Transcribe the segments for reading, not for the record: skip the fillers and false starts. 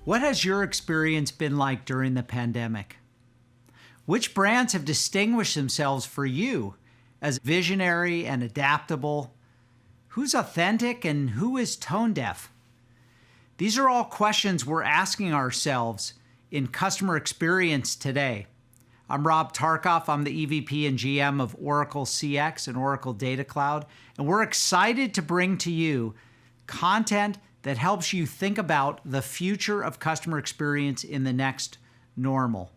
What has your experience been like during the pandemic? Which brands have distinguished themselves for you as visionary and adaptable? Who's authentic and who is tone deaf? These are all questions we're asking ourselves in customer experience today. I'm Rob Tarkoff. I'm the EVP and GM of Oracle CX and Oracle Data Cloud, and we're excited to bring to you content that helps you think about the future of customer experience in the next normal.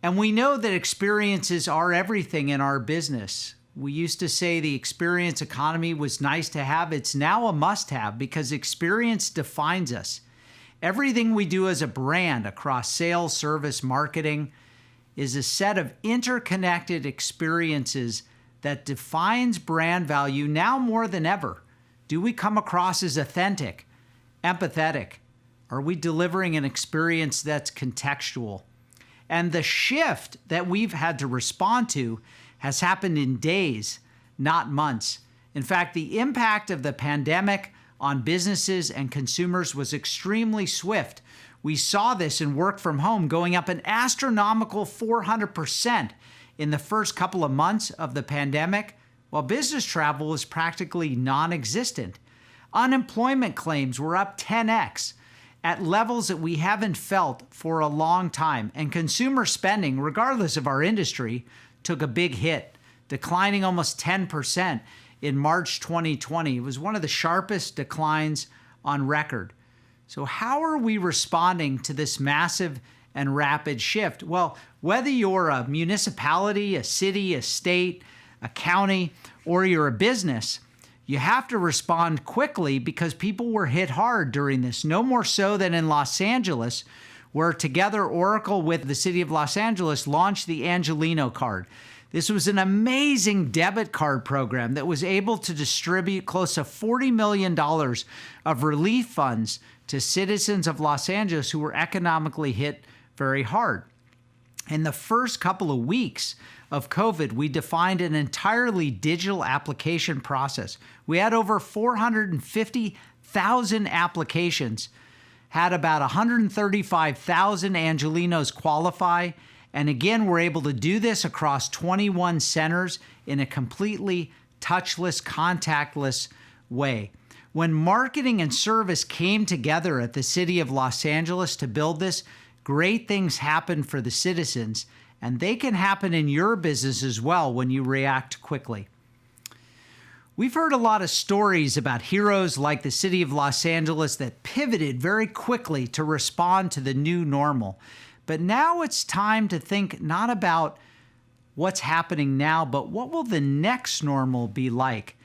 And we know that experiences are everything in our business. We used to say the experience economy was nice to have. It's now a must-have because experience defines us. Everything we do as a brand across sales, service, marketing is a set of interconnected experiences that defines brand value now more than ever. Do we come across as authentic, empathetic? Are we delivering an experience that's contextual? And the shift that we've had to respond to has happened in days, not months. In fact, the impact of the pandemic on businesses and consumers was extremely swift. We saw this in work from home going up an astronomical 400% in the first couple of months of the pandemic, while business travel was practically non-existent. Unemployment claims were up 10x at levels that we haven't felt for a long time. And consumer spending, regardless of our industry, took a big hit, declining almost 10% in March 2020. It was one of the sharpest declines on record. So how are we responding to this massive and rapid shift? Well, whether you're a municipality, a city, a state, a county, or you're a business, you have to respond quickly because people were hit hard during this, no more so than in Los Angeles, where together Oracle with the city of Los Angeles launched the Angelino card. This was an amazing debit card program that was able to distribute close to $40 million of relief funds to citizens of Los Angeles who were economically hit very hard. In the first couple of weeks of COVID, we defined an entirely digital application process. We had over 450,000 applications, had about 135,000 Angelinos qualify, and again, we're able to do this across 21 centers in a completely touchless, contactless way. When marketing and service came together at the city of Los Angeles to build this, great things happened for the citizens, and they can happen in your business as well when you react quickly. We've heard a lot of stories about heroes like the city of Los Angeles that pivoted very quickly to respond to the new normal. But now it's time to think not about what's happening now, but what will the next normal be like?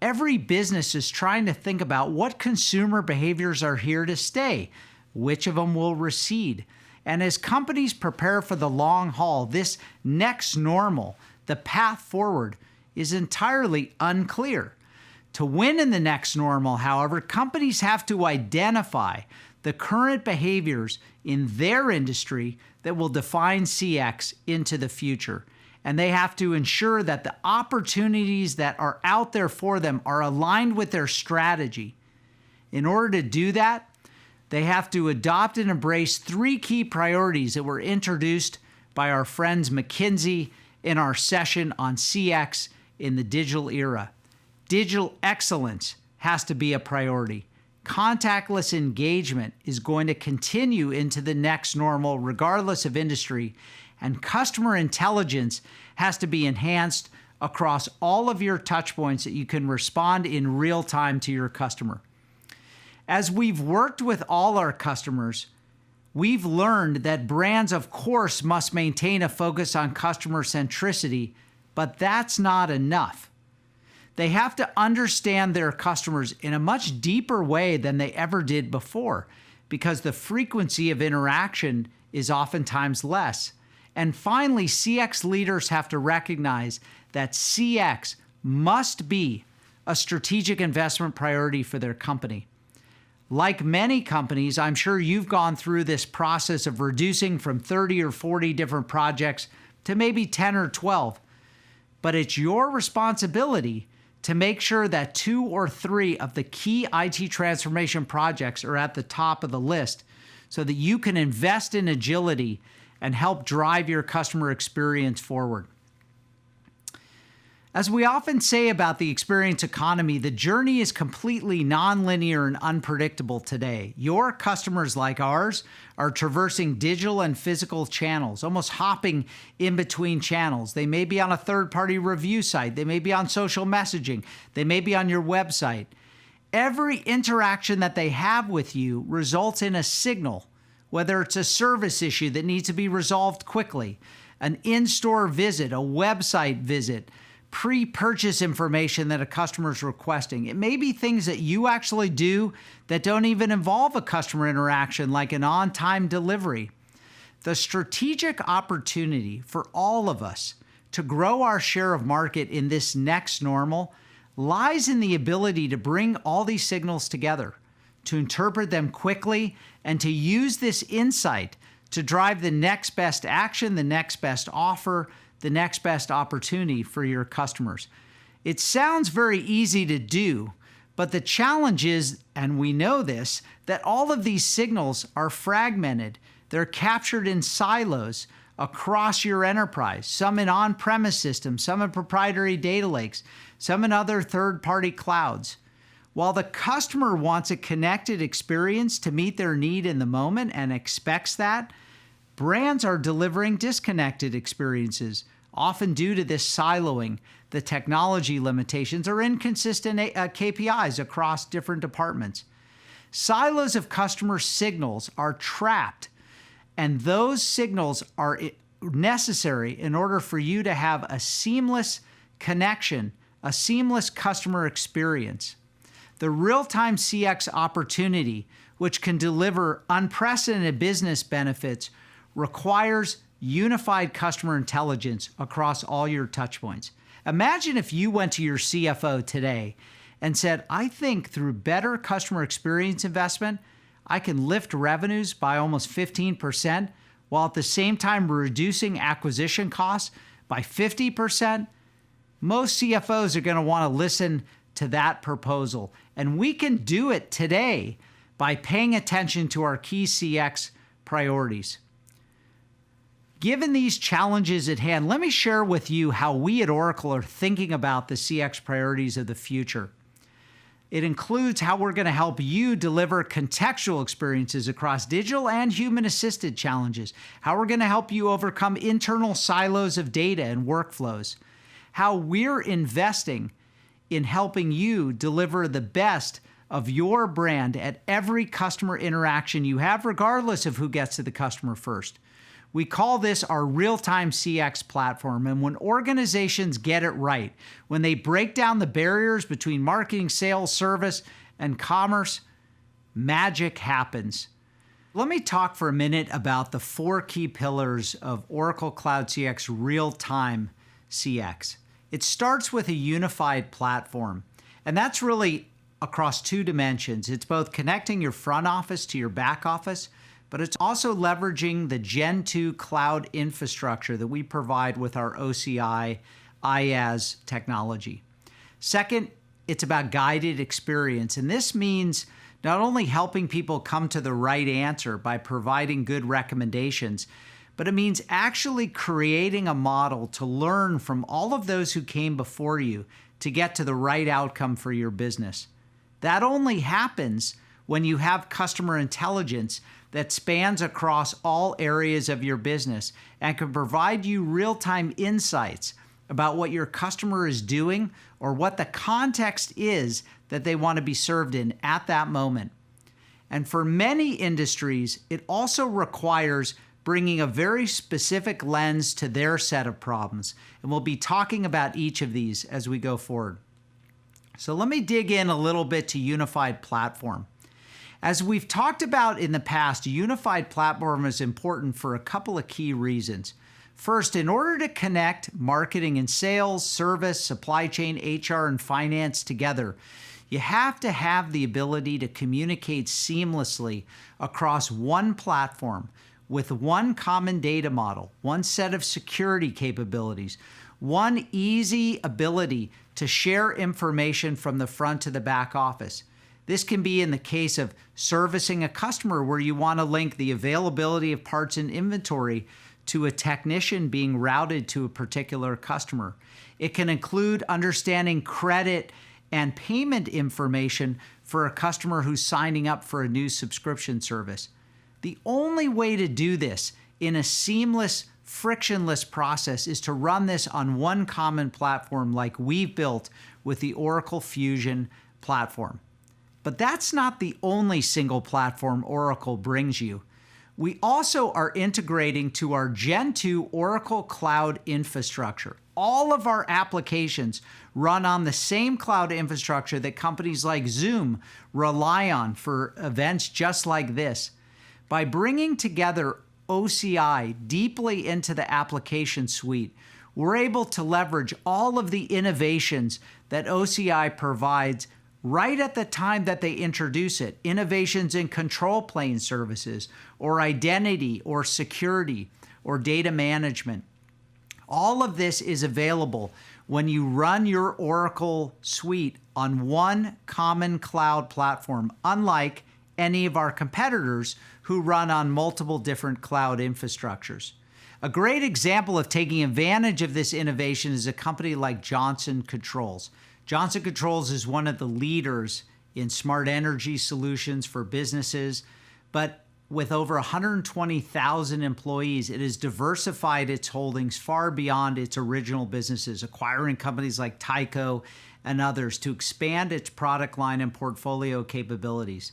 Every business is trying to think about what consumer behaviors are here to stay, which of them will recede. And as companies prepare for the long haul, this next normal, the path forward, is entirely unclear. To win in the next normal, however, companies have to identify the current behaviors in their industry that will define CX into the future. And they have to ensure that the opportunities that are out there for them are aligned with their strategy. In order to do that, they have to adopt and embrace three key priorities that were introduced by our friends McKinsey in our session on CX in the digital era. Digital excellence has to be a priority. Contactless engagement is going to continue into the next normal, regardless of industry, and customer intelligence has to be enhanced across all of your touch points that you can respond in real time to your customer. As we've worked with all our customers, we've learned that brands, of course, must maintain a focus on customer centricity, but that's not enough. They have to understand their customers in a much deeper way than they ever did before, because the frequency of interaction is oftentimes less. And finally, CX leaders have to recognize that CX must be a strategic investment priority for their company. Like many companies, I'm sure you've gone through this process of reducing from 30 or 40 different projects to maybe 10 or 12. But it's your responsibility to make sure that 2 or 3 of the key IT transformation projects are at the top of the list so that you can invest in agility and help drive your customer experience forward. As we often say about the experience economy, the journey is completely nonlinear and unpredictable today. Your customers, like ours, are traversing digital and physical channels, almost hopping in between channels. They may be on a third-party review site. They may be on social messaging. They may be on your website. Every interaction that they have with you results in a signal, whether it's a service issue that needs to be resolved quickly, an in-store visit, a website visit, pre-purchase information that a customer is requesting. It may be things that you actually do that don't even involve a customer interaction, like an on-time delivery. The strategic opportunity for all of us to grow our share of market in this next normal lies in the ability to bring all these signals together, to interpret them quickly, and to use this insight to drive the next best action, the next best offer, the next best opportunity for your customers. It sounds very easy to do, but the challenge is, and we know this, that all of these signals are fragmented. They're captured in silos across your enterprise, some in on-premise systems, some in proprietary data lakes, some in other third-party clouds. While the customer wants a connected experience to meet their need in the moment and expects that, brands are delivering disconnected experiences, often due to this siloing, the technology limitations, or inconsistent KPIs across different departments. Silos of customer signals are trapped, and those signals are necessary in order for you to have a seamless connection, a seamless customer experience. The real-time CX opportunity, which can deliver unprecedented business benefits, requires unified customer intelligence across all your touchpoints. Imagine if you went to your CFO today and said, I think through better customer experience investment, I can lift revenues by almost 15%, while at the same time reducing acquisition costs by 50%. Most CFOs are going to want to listen to that proposal. And we can do it today by paying attention to our key CX priorities. Given these challenges at hand, let me share with you how we at Oracle are thinking about the CX priorities of the future. It includes how we're going to help you deliver contextual experiences across digital and human-assisted challenges, how we're going to help you overcome internal silos of data and workflows, how we're investing in helping you deliver the best of your brand at every customer interaction you have, regardless of who gets to the customer first. We call this our real-time CX platform, and when organizations get it right, when they break down the barriers between marketing, sales, service, and commerce, magic happens. Let me talk for a minute about the 4 key pillars of Oracle Cloud CX real-time CX. It starts with a unified platform, and that's really across 2 dimensions. It's both connecting your front office to your back office, but it's also leveraging the Gen 2 cloud infrastructure that we provide with our OCI IaaS technology. Second, it's about guided experience, and this means not only helping people come to the right answer by providing good recommendations, but it means actually creating a model to learn from all of those who came before you to get to the right outcome for your business. That only happens when you have customer intelligence that spans across all areas of your business and can provide you real-time insights about what your customer is doing or what the context is that they want to be served in at that moment. And for many industries, it also requires bringing a very specific lens to their set of problems. And we'll be talking about each of these as we go forward. So let me dig in a little bit to unified platform. As we've talked about in the past, a unified platform is important for a couple of key reasons. First, in order to connect marketing and sales, service, supply chain, HR, and finance together, you have to have the ability to communicate seamlessly across one platform with one common data model, one set of security capabilities, one easy ability to share information from the front to the back office. This can be in the case of servicing a customer where you want to link the availability of parts and inventory to a technician being routed to a particular customer. It can include understanding credit and payment information for a customer who's signing up for a new subscription service. The only way to do this in a seamless, frictionless process is to run this on one common platform like we've built with the Oracle Fusion platform. But that's not the only single platform Oracle brings you. We also are integrating to our Gen 2 Oracle Cloud infrastructure. All of our applications run on the same cloud infrastructure that companies like Zoom rely on for events just like this. By bringing together OCI deeply into the application suite, we're able to leverage all of the innovations that OCI provides right at the time that they introduce it. Innovations in control plane services, or identity, or security, or data management. All of this is available when you run your Oracle suite on one common cloud platform, unlike any of our competitors who run on multiple different cloud infrastructures. A great example of taking advantage of this innovation is a company like Johnson Controls. Johnson Controls is one of the leaders in smart energy solutions for businesses, but with over 120,000 employees, it has diversified its holdings far beyond its original businesses, acquiring companies like Tyco and others to expand its product line and portfolio capabilities.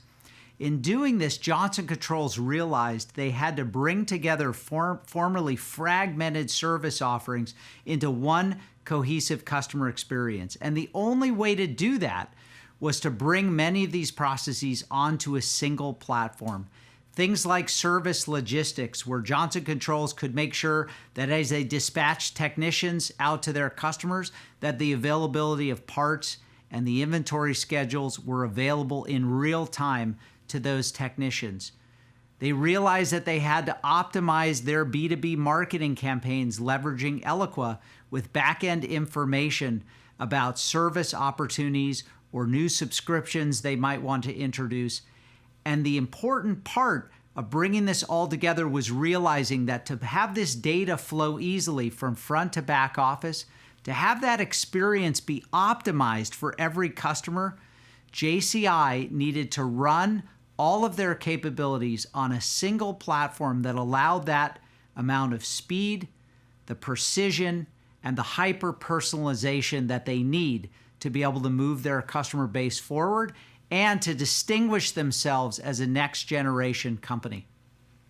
In doing this, Johnson Controls realized they had to bring together formerly fragmented service offerings into one cohesive customer experience. And the only way to do that was to bring many of these processes onto a single platform. Things like service logistics, where Johnson Controls could make sure that as they dispatch technicians out to their customers, that the availability of parts and the inventory schedules were available in real time to those technicians. They realized that they had to optimize their B2B marketing campaigns, leveraging Eloqua with back-end information about service opportunities or new subscriptions they might want to introduce. And the important part of bringing this all together was realizing that to have this data flow easily from front to back office, to have that experience be optimized for every customer, JCI needed to run all of their capabilities on a single platform that allowed that amount of speed, the precision, and the hyper-personalization that they need to be able to move their customer base forward and to distinguish themselves as a next-generation company.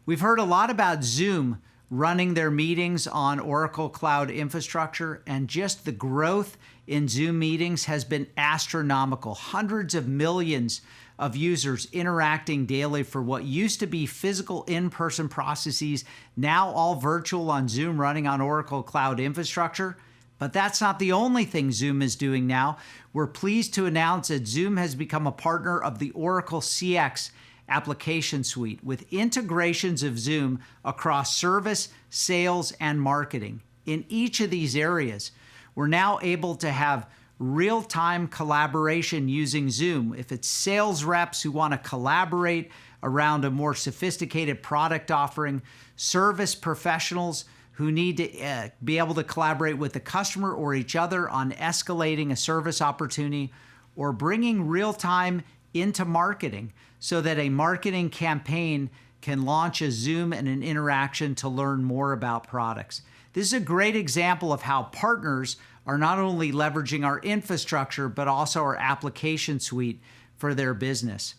We've heard a lot about Zoom running their meetings on Oracle Cloud infrastructure, and just the growth in Zoom meetings has been astronomical. Hundreds of millions of users interacting daily for what used to be physical in-person processes, now all virtual on Zoom running on Oracle Cloud infrastructure. But that's not the only thing Zoom is doing now. We're pleased to announce that Zoom has become a partner of the Oracle CX application suite with integrations of Zoom across service, sales, and marketing. In each of these areas, we're now able to have real-time collaboration using Zoom. If it's sales reps who want to collaborate around a more sophisticated product offering, service professionals who need to be able to collaborate with the customer or each other on escalating a service opportunity, or bringing real-time into marketing so that a marketing campaign can launch a Zoom and an interaction to learn more about products. This is a great example of how partners are not only leveraging our infrastructure, but also our application suite for their business.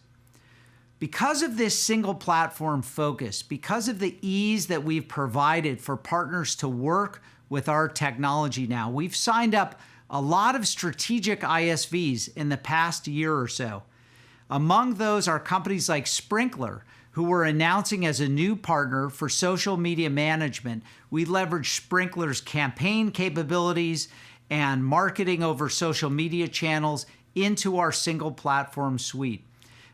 Because of this single platform focus, because of the ease that we've provided for partners to work with our technology now, we've signed up a lot of strategic ISVs in the past year or so. Among those are companies like Sprinklr, who we're announcing as a new partner for social media management. We leverage Sprinklr's campaign capabilities and marketing over social media channels into our single platform suite.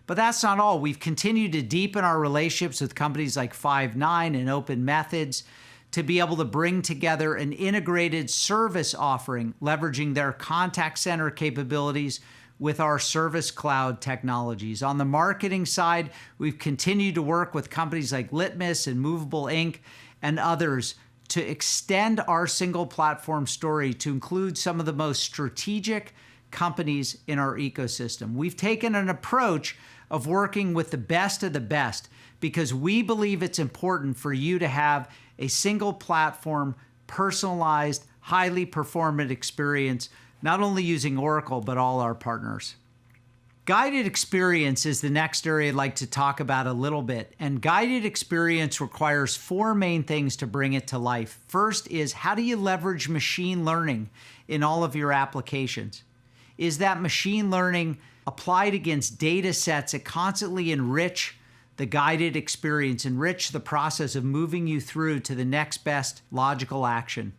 But that's not all. We've continued to deepen our relationships with companies like Five9 and Open Methods to be able to bring together an integrated service offering, leveraging their contact center capabilities with our Service Cloud technologies. On the marketing side, we've continued to work with companies like Litmus and Movable Ink and others to extend our single platform story to include some of the most strategic companies in our ecosystem. We've taken an approach of working with the best of the best because we believe it's important for you to have a single platform, personalized, highly performant experience, not only using Oracle, but all our partners. Guided experience is the next area I'd like to talk about a little bit. And guided experience requires four main things to bring it to life. First is, how do you leverage machine learning in all of your applications? Is that machine learning applied against data sets that constantly enrich the guided experience, enrich the process of moving you through to the next best logical action?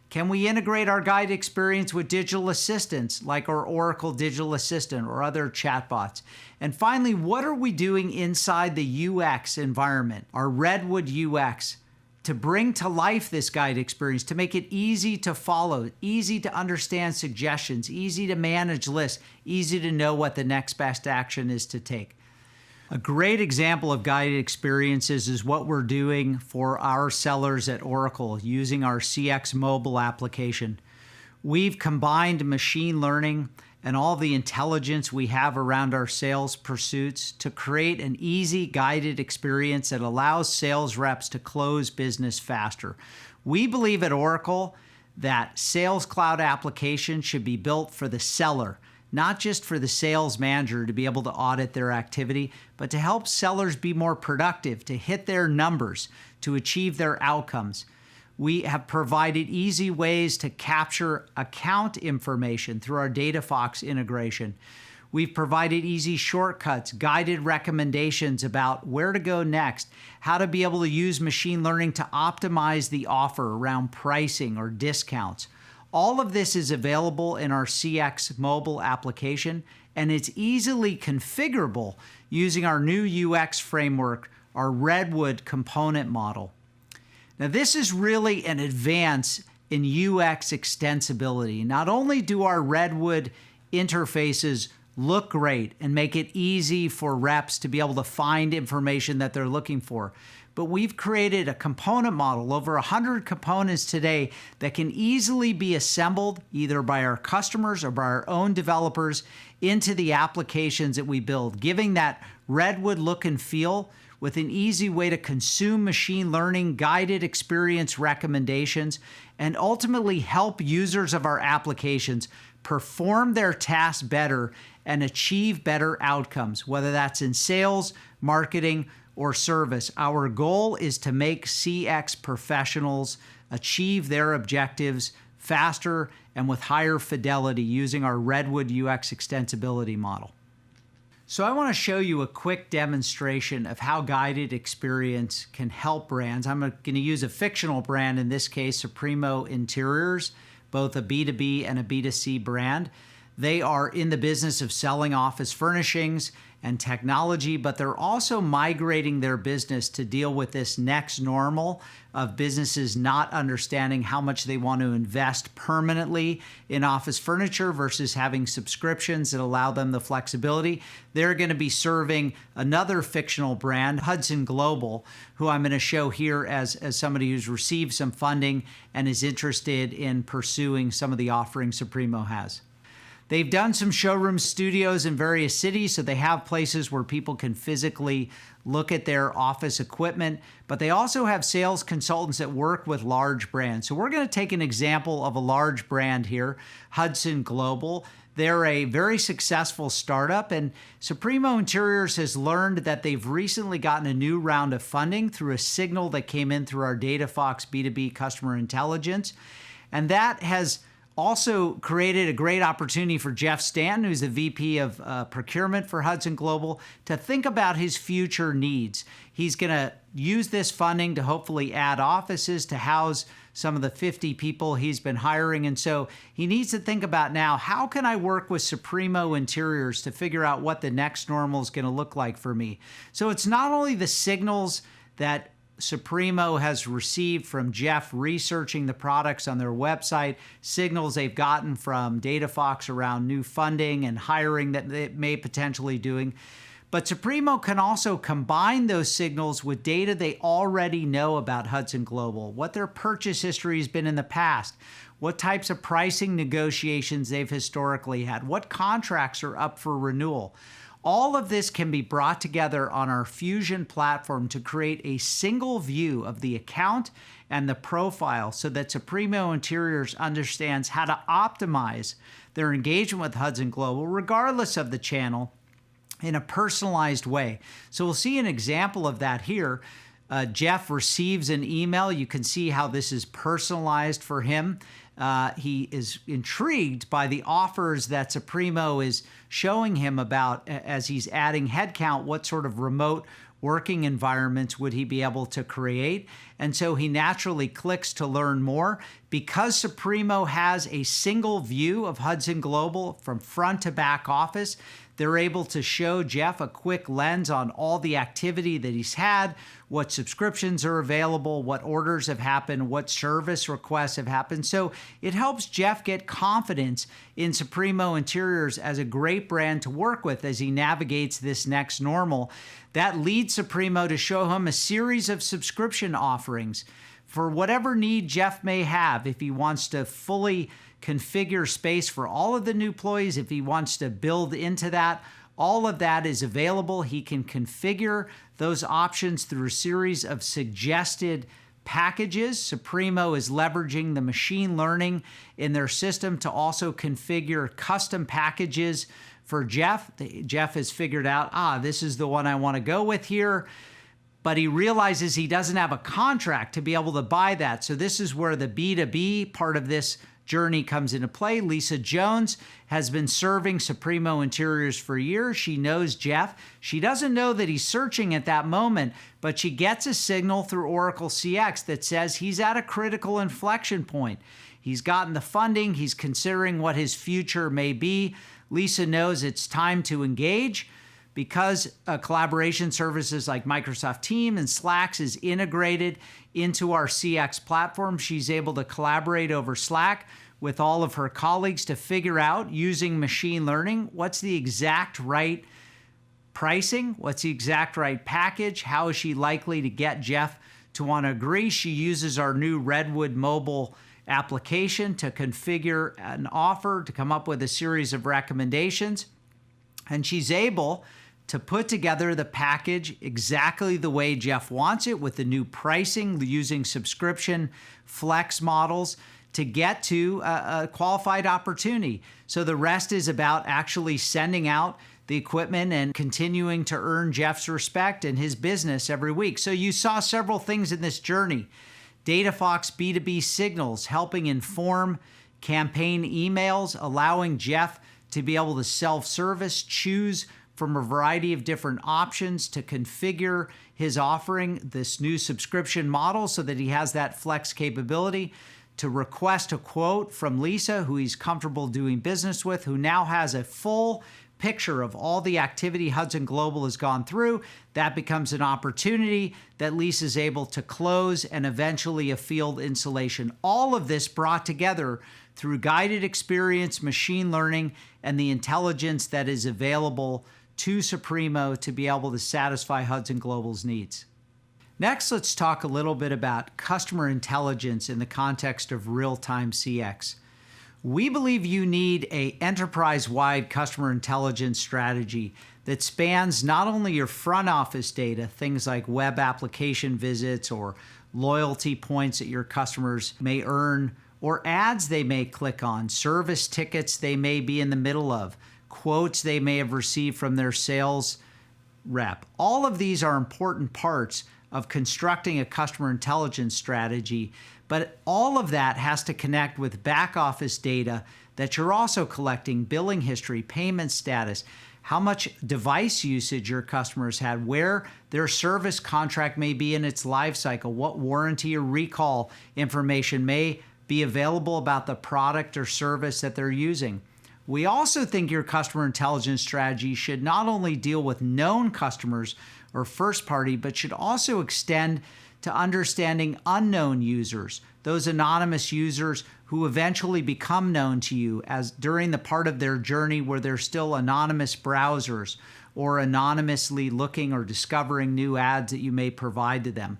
Can we integrate our guided experience with digital assistants like our Oracle Digital Assistant or other chatbots? And finally, what are we doing inside the UX environment, our Redwood UX, to bring to life this guide experience, to make it easy to follow, easy to understand suggestions, easy to manage lists, easy to know what the next best action is to take? A great example of guided experiences is what we're doing for our sellers at Oracle using our CX mobile application. We've combined machine learning and all the intelligence we have around our sales pursuits to create an easy guided experience that allows sales reps to close business faster. We believe at Oracle that Sales Cloud applications should be built for the seller, not just for the sales manager to be able to audit their activity, but to help sellers be more productive, to hit their numbers, to achieve their outcomes. We have provided easy ways to capture account information through our DataFox integration. We've provided easy shortcuts, guided recommendations about where to go next, how to be able to use machine learning to optimize the offer around pricing or discounts. All of this is available in our CX mobile application, and it's easily configurable using our new UX framework, our Redwood component model. Now, this is really an advance in UX extensibility. Not only do our Redwood interfaces look great and make it easy for reps to be able to find information that they're looking for, but we've created a component model, over 100 components today, that can easily be assembled either by our customers or by our own developers into the applications that we build, giving that Redwood look and feel with an easy way to consume machine learning, guided experience recommendations, and ultimately help users of our applications perform their tasks better and achieve better outcomes, whether that's in sales, marketing, or service. Our goal is to make CX professionals achieve their objectives faster and with higher fidelity using our Redwood UX extensibility model. So I want to show you a quick demonstration of how guided experience can help brands. I'm going to use a fictional brand, in this case, Supremo Interiors, both a B2B and a B2C brand. They are in the business of selling office furnishings and technology, but they're also migrating their business to deal with this next normal of businesses not understanding how much they want to invest permanently in office furniture versus having subscriptions that allow them the flexibility. They're going to be serving another fictional brand, Hudson Global, who I'm going to show here as somebody who's received some funding and is interested in pursuing some of the offerings Supremo has. They've done some showroom studios in various cities, so they have places where people can physically look at their office equipment, but they also have sales consultants that work with large brands. So we're going to take an example of a large brand here, Hudson Global. They're a very successful startup, and Supremo Interiors has learned that they've recently gotten a new round of funding through a signal that came in through our DataFox B2B customer intelligence, and that has also created a great opportunity for Jeff Stanton, who's the VP of procurement for Hudson Global, to think about his future needs. He's going to use this funding to hopefully add offices to house some of the 50 people he's been hiring. And so he needs to think about now, how can I work with Supremo Interiors to figure out what the next normal is going to look like for me? So it's not only the signals that Supremo has received from Jeff researching the products on their website, signals they've gotten from DataFox around new funding and hiring that they may potentially doing. But Supremo can also combine those signals with data they already know about Hudson Global, what their purchase history has been in the past, what types of pricing negotiations they've historically had, what contracts are up for renewal. All of this can be brought together on our Fusion platform to create a single view of the account and the profile so that Supremo Interiors understands how to optimize their engagement with Hudson Global, regardless of the channel, in a personalized way. So we'll see an example of that here. Jeff receives an email. You can see how this is personalized for him. He is intrigued by the offers that Supremo is showing him about as he's adding headcount, what sort of remote working environments would he be able to create? And so he naturally clicks to learn more. Because Supremo has a single view of Hudson Global from front to back office, they're able to show Jeff a quick lens on all the activity that he's had, what subscriptions are available, what orders have happened, what service requests have happened. So it helps Jeff get confidence in Supremo Interiors as a great brand to work with as he navigates this next normal. That leads Supremo to show him a series of subscription offerings for whatever need Jeff may have. If he wants to fully configure space for all of the new employees, if he wants to build into that, all of that is available. He can configure those options through a series of suggested packages. Supremo is leveraging the machine learning in their system to also configure custom packages for Jeff. Jeff has figured out, this is the one I want to go with here. But he realizes he doesn't have a contract to be able to buy that. So this is where the B2B part of this journey comes into play. Lisa Jones has been serving Supremo Interiors for years. She knows Jeff. She doesn't know that he's searching at that moment, but she gets a signal through Oracle CX that says he's at a critical inflection point. He's gotten the funding. He's considering what his future may be. Lisa knows it's time to engage. Because collaboration services like Microsoft Teams and Slack is integrated into our CX platform, she's able to collaborate over Slack with all of her colleagues to figure out, using machine learning, what's the exact right pricing, what's the exact right package, how is she likely to get Jeff to want to agree. She uses our new Redwood mobile application to configure an offer, to come up with a series of recommendations, and she's able to put together the package exactly the way Jeff wants it, with the new pricing, using subscription flex models to get to a qualified opportunity. So the rest is about actually sending out the equipment and continuing to earn Jeff's respect and his business every week. So you saw several things in this journey. DataFox B2B signals helping inform campaign emails, allowing Jeff to be able to self-service, choose from a variety of different options to configure his offering, this new subscription model, so that he has that flex capability, to request a quote from Lisa, who he's comfortable doing business with, who now has a full picture of all the activity Hudson Global has gone through. That becomes an opportunity that Lisa is able to close, and eventually a field installation. All of this brought together through guided experience, machine learning, and the intelligence that is available to Supremo to be able to satisfy Hudson Global's needs. Next, let's talk a little bit about customer intelligence in the context of real-time CX. We believe you need an enterprise-wide customer intelligence strategy that spans not only your front office data, things like web application visits or loyalty points that your customers may earn, or ads they may click on, service tickets they may be in the middle of, quotes they may have received from their sales rep. All of these are important parts of constructing a customer intelligence strategy, but all of that has to connect with back office data that you're also collecting: billing history, payment status, how much device usage your customers had, where their service contract may be in its life cycle, what warranty or recall information may be available about the product or service that they're using. We also think your customer intelligence strategy should not only deal with known customers or first party, but should also extend to understanding unknown users, those anonymous users who eventually become known to you as during the part of their journey where they're still anonymous browsers or anonymously looking or discovering new ads that you may provide to them.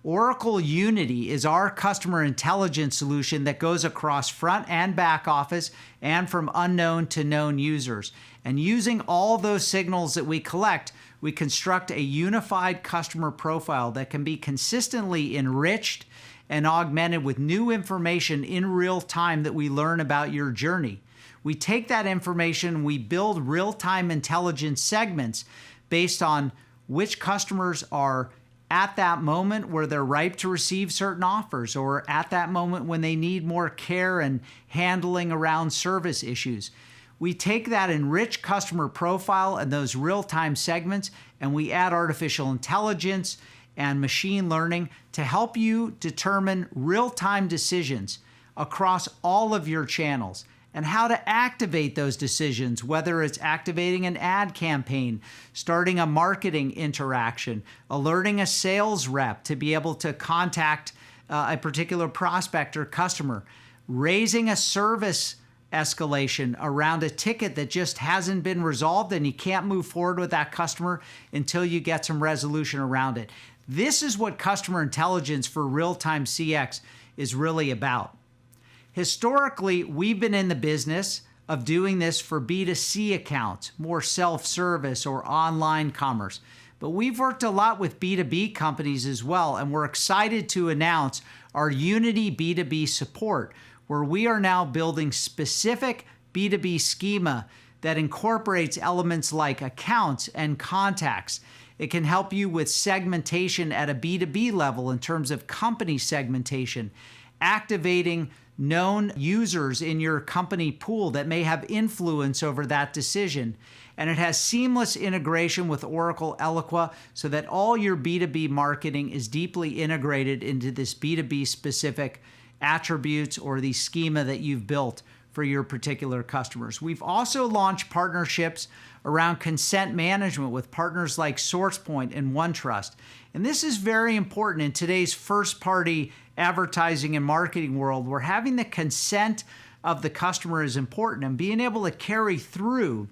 Oracle Unity is our customer intelligence solution that goes across front and back office and from unknown to known users. And using all those signals that we collect, we construct a unified customer profile that can be consistently enriched and augmented with new information in real time that we learn about your journey. We take that information, we build real-time intelligence segments based on which customers are at that moment where they're ripe to receive certain offers, or at that moment when they need more care and handling around service issues. We take that enriched customer profile and those real-time segments, and we add artificial intelligence and machine learning to help you determine real-time decisions across all of your channels and how to activate those decisions, whether it's activating an ad campaign, starting a marketing interaction, alerting a sales rep to be able to contact a particular prospect or customer, raising a service escalation around a ticket that just hasn't been resolved and you can't move forward with that customer until you get some resolution around it. This is what customer intelligence for real-time CX is really about. Historically, we've been in the business of doing this for B2C accounts, more self-service or online commerce. But we've worked a lot with B2B companies as well, and we're excited to announce our Unity B2B support, where we are now building specific B2B schema that incorporates elements like accounts and contacts. It can help you with segmentation at a B2B level in terms of company segmentation, activating known users in your company pool that may have influence over that decision. And it has seamless integration with Oracle Eloqua so that all your B2B marketing is deeply integrated into this B2B specific attributes or the schema that you've built for your particular customers. We've also launched partnerships around consent management with partners like SourcePoint and OneTrust. And this is very important in today's first-party advertising and marketing world, where having the consent of the customer is important, and being able to carry through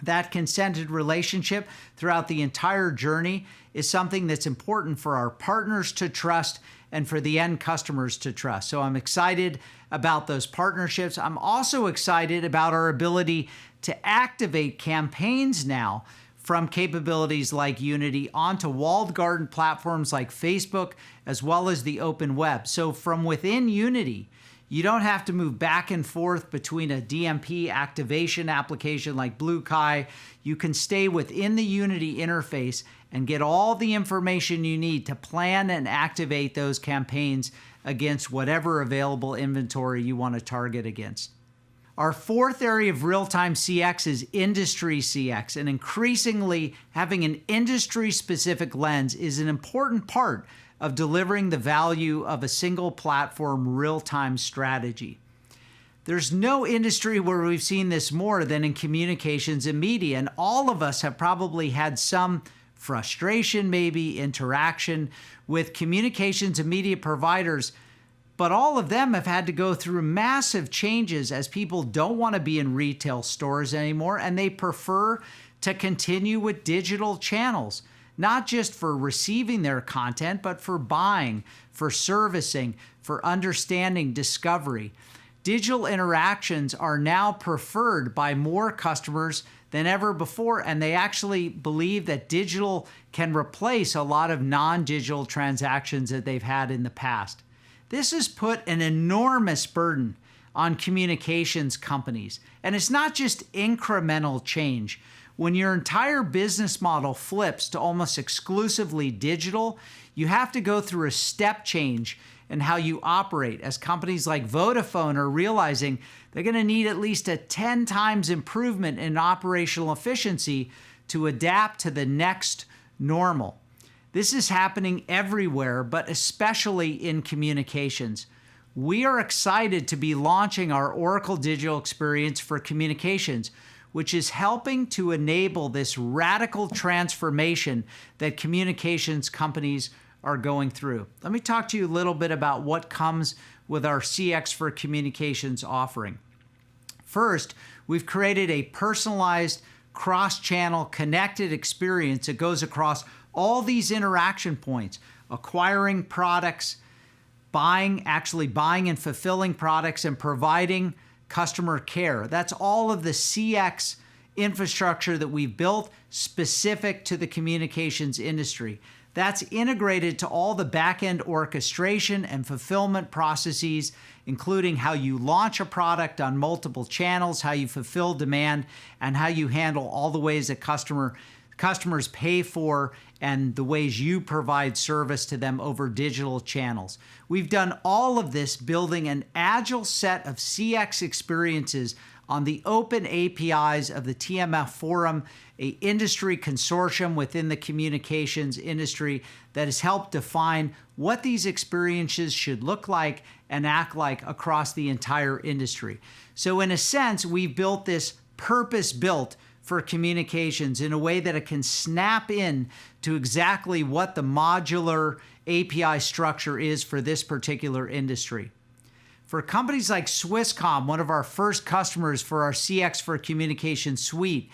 that consented relationship throughout the entire journey is something that's important for our partners to trust and for the end customers to trust. So I'm excited about those partnerships. I'm also excited about our ability to activate campaigns now from capabilities like Unity onto walled garden platforms like Facebook, as well as the open web. So from within Unity, you don't have to move back and forth between a DMP activation application like BlueKai. You can stay within the Unity interface and get all the information you need to plan and activate those campaigns against whatever available inventory you want to target against. Our fourth area of real-time CX is industry CX, and increasingly having an industry-specific lens is an important part of delivering the value of a single platform real-time strategy. There's no industry where we've seen this more than in communications and media, and all of us have probably had some frustration, maybe interaction with communications and media providers, but all of them have had to go through massive changes as people don't want to be in retail stores anymore, and they prefer to continue with digital channels, not just for receiving their content, but for buying, for servicing, for understanding discovery. Digital interactions are now preferred by more customers than ever before, and they actually believe that digital can replace a lot of non-digital transactions that they've had in the past. This has put an enormous burden on communications companies, and it's not just incremental change. When your entire business model flips to almost exclusively digital, you have to go through a step change in how you operate, as companies like Vodafone are realizing they're going to need at least a 10 times improvement in operational efficiency to adapt to the next normal. This is happening everywhere, but especially in communications. We are excited to be launching our Oracle Digital Experience for Communications, which is helping to enable this radical transformation that communications companies are going through. Let me talk to you a little bit about what comes with our CX for Communications offering. First, we've created a personalized, cross-channel, connected experience that goes across all these interaction points: acquiring products, actually buying and fulfilling products, and providing customer care. That's all of the CX infrastructure that we've built specific to the communications industry. That's integrated to all the back-end orchestration and fulfillment processes, including how you launch a product on multiple channels, how you fulfill demand, and how you handle all the ways that customers pay for and the ways you provide service to them over digital channels. We've done all of this building an agile set of CX experiences on the open APIs of the TMF Forum, an industry consortium within the communications industry that has helped define what these experiences should look like and act like across the entire industry. So in a sense, we've built this purpose-built for communications in a way that it can snap in to exactly what the modular API structure is for this particular industry. For companies like Swisscom, one of our first customers for our CX for Communications suite,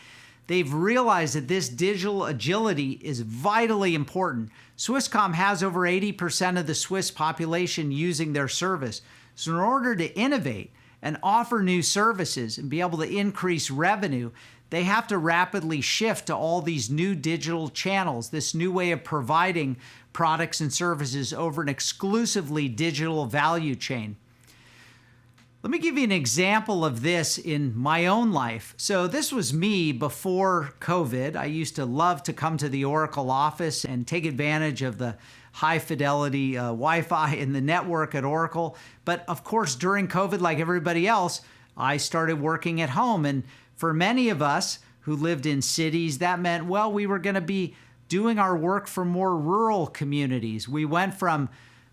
they've realized that this digital agility is vitally important. Swisscom has over 80% of the Swiss population using their service. So in order to innovate and offer new services and be able to increase revenue, they have to rapidly shift to all these new digital channels, this new way of providing products and services over an exclusively digital value chain. Let me give you an example of this in my own life. So this was me before COVID. I used to love to come to the Oracle office and take advantage of the high fidelity Wi-Fi in the network at Oracle. But of course, during COVID, like everybody else, I started working at home. And for many of us who lived in cities, that meant, well, we were going to be doing our work for more rural communities. We went from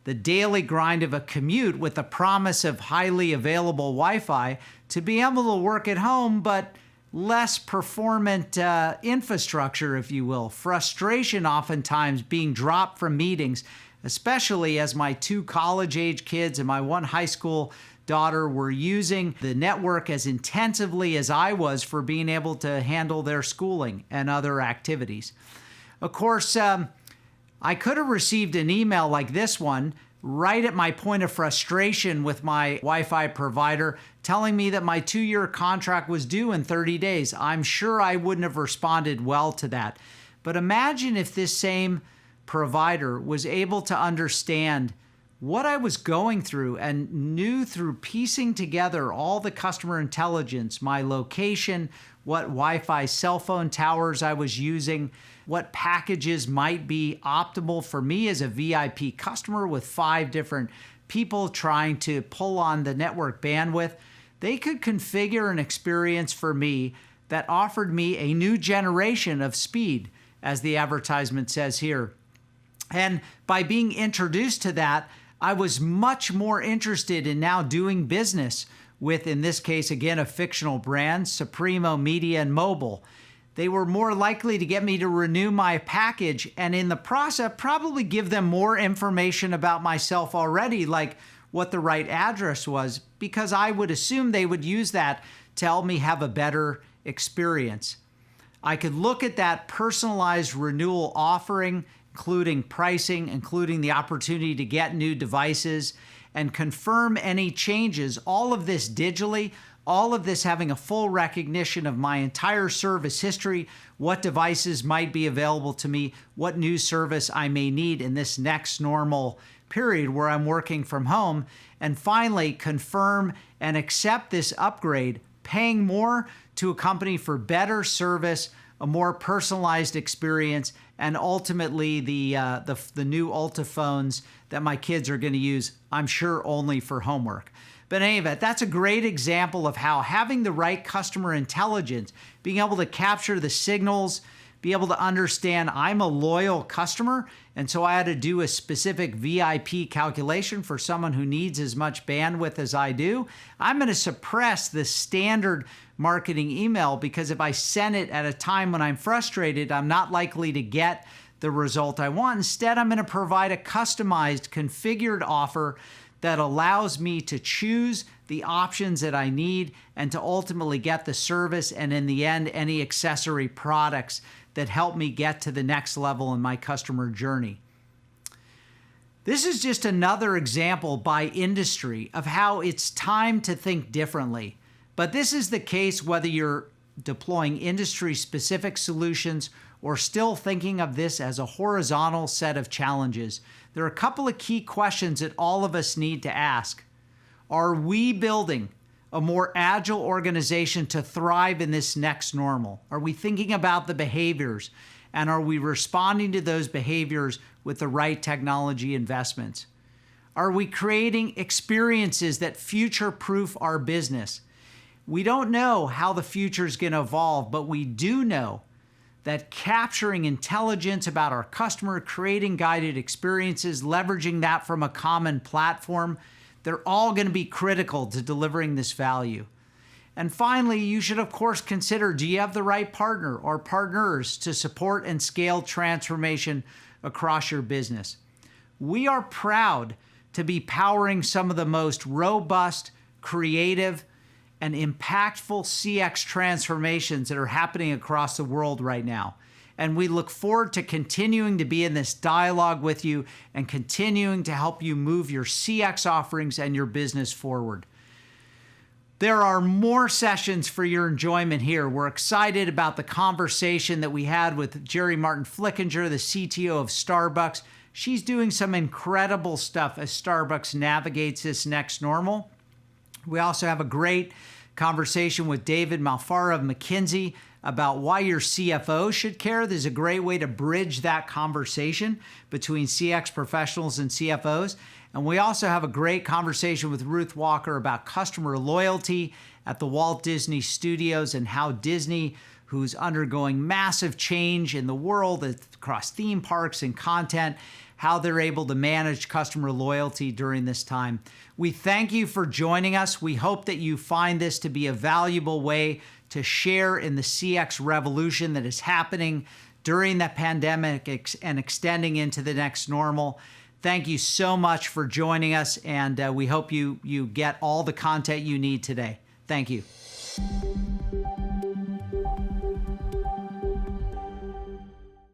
the daily grind of a commute with the promise of highly available Wi-Fi to be able to work at home, but less performant infrastructure, if you will. Frustration oftentimes being dropped from meetings, especially as my 2 college-age kids and my 1 high school daughter were using the network as intensively as I was for being able to handle their schooling and other activities. Of course, I could have received an email like this one right at my point of frustration with my Wi-Fi provider telling me that my 2-year contract was due in 30 days. I'm sure I wouldn't have responded well to that. But imagine if this same provider was able to understand what I was going through and knew through piecing together all the customer intelligence, my location, what Wi-Fi cell phone towers I was using, what packages might be optimal for me as a VIP customer with 5 different people trying to pull on the network bandwidth. They could configure an experience for me that offered me a new generation of speed, as the advertisement says here. And by being introduced to that, I was much more interested in now doing business with, in this case, again, a fictional brand, Supremo Media and Mobile. They were more likely to get me to renew my package and in the process probably give them more information about myself already, like what the right address was, because I would assume they would use that to help me have a better experience. I could look at that personalized renewal offering, including pricing, including the opportunity to get new devices, and confirm any changes, all of this digitally, all of this having a full recognition of my entire service history, what devices might be available to me, what new service I may need in this next normal period where I'm working from home, and finally confirm and accept this upgrade, paying more to a company for better service, a more personalized experience, and ultimately the new Ulta phones that my kids are going to use, I'm sure, only for homework. But in any event, that's a great example of how having the right customer intelligence, being able to capture the signals, be able to understand I'm a loyal customer, and so I had to do a specific VIP calculation for someone who needs as much bandwidth as I do. I'm going to suppress the standard marketing email because if I send it at a time when I'm frustrated, I'm not likely to get the result I want. Instead, I'm going to provide a customized, configured offer that allows me to choose the options that I need and to ultimately get the service and, in the end, any accessory products that help me get to the next level in my customer journey. This is just another example by industry of how it's time to think differently. But this is the case whether you're deploying industry-specific solutions or still thinking of this as a horizontal set of challenges. There are a couple of key questions that all of us need to ask. Are we building a more agile organization to thrive in this next normal? Are we thinking about the behaviors, and are we responding to those behaviors with the right technology investments? Are we creating experiences that future-proof our business? We don't know how the future is going to evolve, but we do know that capturing intelligence about our customer, creating guided experiences, leveraging that from a common platform, they're all going to be critical to delivering this value. And finally, you should, of course, consider, do you have the right partner or partners to support and scale transformation across your business? We are proud to be powering some of the most robust, creative, and impactful CX transformations that are happening across the world right now. And we look forward to continuing to be in this dialogue with you and continuing to help you move your CX offerings and your business forward. There are more sessions for your enjoyment here. We're excited about the conversation that we had with Jerry Martin Flickinger, the CTO of Starbucks. She's doing some incredible stuff as Starbucks navigates this next normal. We also have a great conversation with David Malfara of McKinsey about why your CFO should care. There's a great way to bridge that conversation between CX professionals and CFOs. And we also have a great conversation with Ruth Walker about customer loyalty at the Walt Disney Studios and how Disney, who's undergoing massive change in the world across theme parks and content, how they're able to manage customer loyalty during this time. We thank you for joining us. We hope that you find this to be a valuable way to share in the CX revolution that is happening during the pandemic and extending into the next normal. Thank you so much for joining us, and we hope you get all the content you need today. Thank you.